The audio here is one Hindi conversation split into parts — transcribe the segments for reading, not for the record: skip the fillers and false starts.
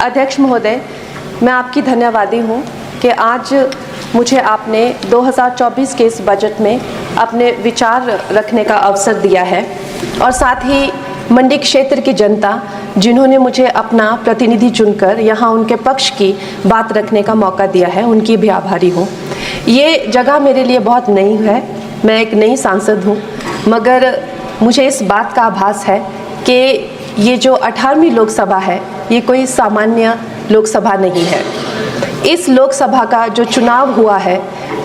अध्यक्ष महोदय, मैं आपकी धन्यवादी हूँ कि आज मुझे आपने 2024 के इस बजट में अपने विचार रखने का अवसर दिया है और साथ ही मंडी क्षेत्र की जनता जिन्होंने मुझे अपना प्रतिनिधि चुनकर यहाँ उनके पक्ष की बात रखने का मौका दिया है, उनकी भी आभारी हूँ। ये जगह मेरे लिए बहुत नई है, मैं एक नई सांसद हूँ, मगर मुझे इस बात का आभास है कि ये जो 18वीं लोकसभा है ये कोई सामान्य लोकसभा नहीं है। इस लोकसभा का जो चुनाव हुआ है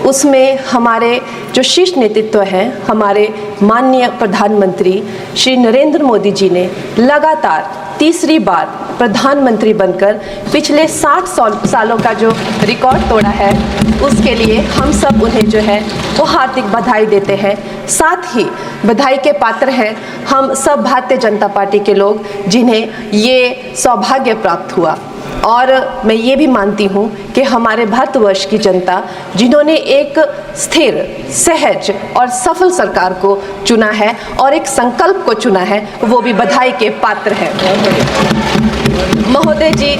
उसमें हमारे जो शीर्ष नेतृत्व हैं, हमारे माननीय प्रधानमंत्री श्री नरेंद्र मोदी जी ने लगातार तीसरी बार प्रधानमंत्री बनकर पिछले 60 सालों का जो रिकॉर्ड तोड़ा है, उसके लिए हम सब उन्हें जो है वो हार्दिक बधाई देते हैं। साथ ही बधाई के पात्र हैं हम सब भारतीय जनता पार्टी के लोग जिन्हें ये सौभाग्य प्राप्त हुआ। और मैं ये भी मानती हूँ कि हमारे भारतवर्ष की जनता जिन्होंने एक स्थिर, सहज और सफल सरकार को चुना है और एक संकल्प को चुना है, वो भी बधाई के पात्र हैं। महोदय जी,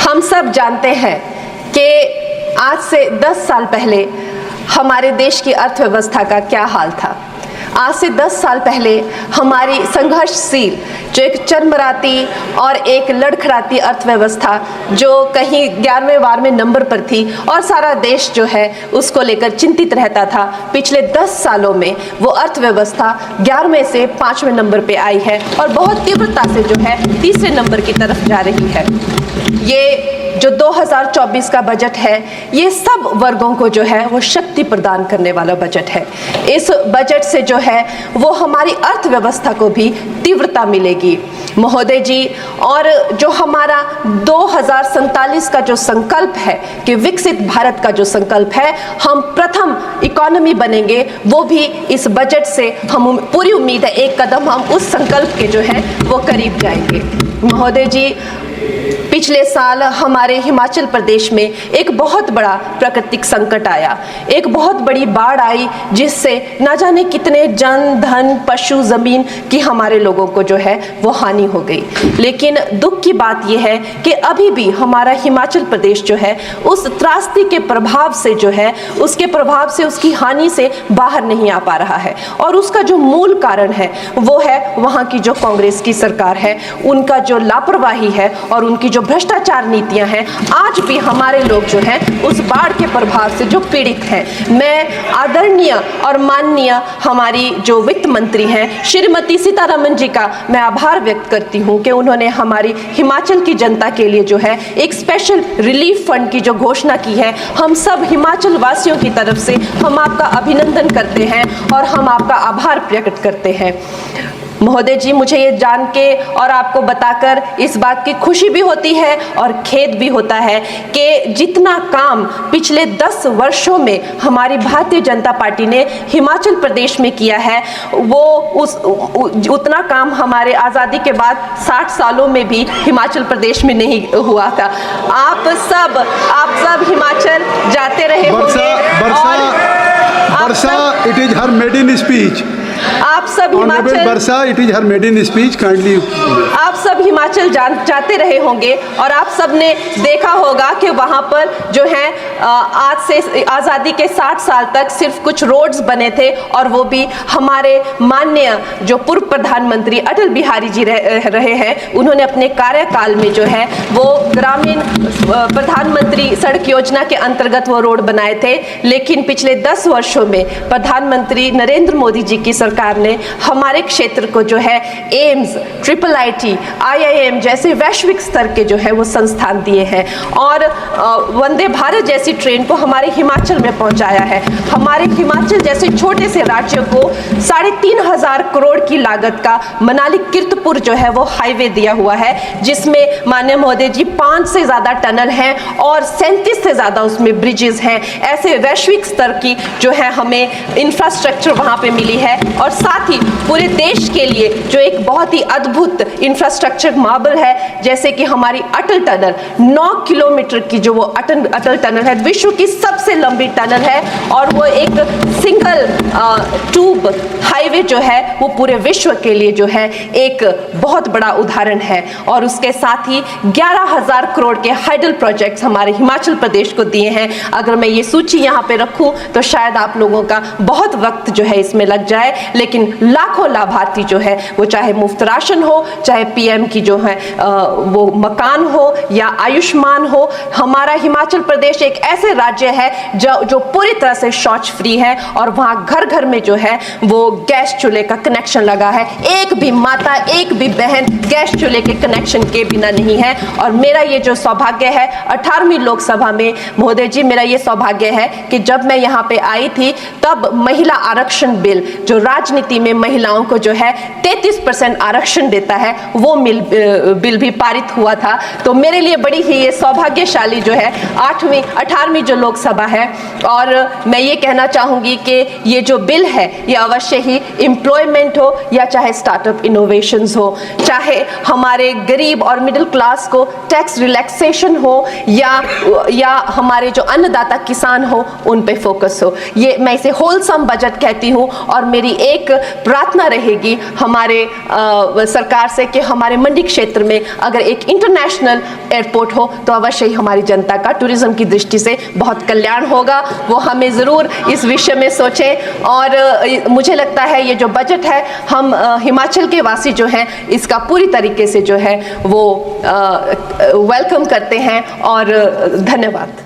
हम सब जानते हैं कि आज से 10 साल पहले हमारे देश की अर्थव्यवस्था का क्या हाल था। आज से 10 साल पहले हमारी संघर्षशील जो एक चरमराती और एक लड़खड़ाती अर्थव्यवस्था जो कहीं 11वें-12वें नंबर पर थी और सारा देश जो है उसको लेकर चिंतित रहता था, पिछले 10 सालों में वो अर्थव्यवस्था 11वें से 5वें नंबर पे आई है और बहुत तीव्रता से जो है तीसरे नंबर की तरफ जा रही है। ये जो 2024 का बजट है ये सब वर्गों को जो है वो शक्ति प्रदान करने वाला बजट है। इस बजट से जो है वो हमारी अर्थव्यवस्था को भी तीव्रता मिलेगी महोदय जी। और जो हमारा 2047 का जो संकल्प है कि विकसित भारत का जो संकल्प है, हम प्रथम इकोनॉमी बनेंगे, वो भी इस बजट से हम पूरी उम्मीद है एक कदम हम उस संकल्प के जो है वो करीब जाएंगे। महोदय जी, पिछले साल हमारे हिमाचल प्रदेश में एक बहुत बड़ा प्राकृतिक संकट आया, एक बहुत बड़ी बाढ़ आई जिससे न जाने कितने जन, धन, पशु, जमीन की हमारे लोगों को जो है वो हानि हो गई। लेकिन दुख की बात यह है कि अभी भी हमारा हिमाचल प्रदेश जो है उस त्रासदी के प्रभाव से जो है उसके प्रभाव से, उसकी हानि से बाहर नहीं आ पा रहा है। और उसका जो मूल कारण है वो है वहाँ की जो कांग्रेस की सरकार है, उनका जो लापरवाही है और उनकी जो भ्रष्टाचार नीतियां हैं। आज भी हमारे लोग जो हैं उस बाढ़ के प्रभाव से जो पीड़ित हैं। मैं आदरणीय और माननीय हमारी जो वित्त मंत्री हैं श्रीमती सीतारमण जी का मैं आभार व्यक्त करती हूं कि उन्होंने हमारी हिमाचल की जनता के लिए जो है एक स्पेशल रिलीफ फंड की जो घोषणा की है। हम सब हिमाचल वासियों की तरफ से हम आपका अभिनंदन करते हैं और हम आपका आभार प्रकट करते हैं। महोदय जी, मुझे ये जान के और आपको बताकर इस बात की खुशी भी होती है और खेद भी होता है कि जितना काम पिछले 10 वर्षों में हमारी भारतीय जनता पार्टी ने हिमाचल प्रदेश में किया है वो उतना काम हमारे आज़ादी के बाद 60 सालों में भी हिमाचल प्रदेश में नहीं हुआ था। आप सब हिमाचल जाते रहे होंगे वर्षा, it is her maiden speech. आप सब हिमाचल वर्षा, it is her maiden speech. Kindly. आप सब हिमाचल जाते रहे होंगे और आप सब ने देखा होगा कि वहाँ पर जो है आज से आज़ादी के 60 साल तक सिर्फ कुछ रोड्स बने थे और वो भी हमारे माननीय जो पूर्व प्रधानमंत्री अटल बिहारी जी रहे हैं, उन्होंने अपने कार्यकाल में जो है वो ग्रामीण प्रधानमंत्री सड़क योजना के अंतर्गत वो रोड बनाए थे। लेकिन पिछले 10 वर्षों में प्रधानमंत्री नरेंद्र मोदी जी की सरकार ने हमारे क्षेत्र को जो है एम्स, IIT, IIM जैसे वैश्विक स्तर के जो है वो संस्थान दिए हैं और वंदे भारत जैसी ट्रेन को हमारे हिमाचल में पहुंचाया है। हमारे हिमाचल जैसे छोटे से राज्य को 3,500 करोड़ की लागत का मनाली कीर्तपुर जो है वो हाईवे दिया हुआ है, जिसमें माननीय महोदय जी 5 से ज़्यादा टनल हैं और 37 से ज़्यादा उसमें ब्रिजेस हैं। ऐसे वैश्विक स्तर की जो है हमें इंफ्रास्ट्रक्चर वहाँ पे मिली है और साथ ही पूरे देश के लिए जो एक बहुत ही अद्भुत इंफ्रास्ट्रक्चर मार्बल है, जैसे कि हमारी अटल टनल 9 किलोमीटर की जो वो अटल टनल है, विश्व की सबसे लंबी टनल है और वो एक सिंगल ट्यूब हाईवे जो है वो पूरे विश्व के लिए जो है एक बहुत बड़ा उदाहरण है। और उसके साथ ही 11,000 करोड़ के हाइडल प्रोजेक्ट्स हमारे हिमाचल प्रदेश को दिए हैं। अगर मैं ये सूची यहाँ पे रखूं तो शायद आप लोगों का बहुत वक्त जो है इसमें लग जाए, लेकिन लाखों लाभार्थी जो है वो चाहे मुफ्त राशन हो, चाहे पीएम की जो है वो मकान हो या आयुष्मान हो, हमारा हिमाचल प्रदेश एक ऐसे राज्य है जो पूरी तरह से शौच फ्री है और वहाँ घर घर में जो है वो गैस चूल्हे का कनेक्शन लगा है। एक भी माता, एक भी बहन गैस चूल्हे के कनेक्शन के बिना नहीं है। और मेरा ये जो सौभाग्य है 18वीं लोकसभा में, महोदय जी, मेरा ये सौभाग्य है कि जब मैं यहाँ पे आई थी तब महिला आरक्षण बिल, जो राजनीति में महिलाओं को जो है 33% आरक्षण देता है, वो बिल भी पारित हुआ था। तो मेरे लिए बड़ी ही ये सौभाग्यशाली जो है 18वीं जो लोकसभा है। और मैं ये कहना चाहूँगी कि ये जो बिल है ये अवश्य ही एम्प्लॉयमेंट हो या चाहे स्टार्टअप इनोवेशंस हो, चाहे हमारे गरीब और मिडिल क्लास को टैक्स रिलैक्सेशन हो या हमारे जो अन्नदाता किसान हो उन पे फोकस हो, ये मैं इसे होलसम बजट कहती हूँ। और मेरी एक प्रार्थना रहेगी हमारे सरकार से कि हमारे मंडी क्षेत्र में अगर एक इंटरनेशनल एयरपोर्ट हो तो अवश्य ही हमारी जनता का टूरिज्म की दृष्टि से बहुत कल्याण होगा। वो हमें ज़रूर इस विषय में सोचें। और मुझे लगता है ये जो बजट है हम हिमाचल के वासी जो हैं इसका पूरी तरीके से जो है वो वेलकम करते हैं। और धन्यवाद।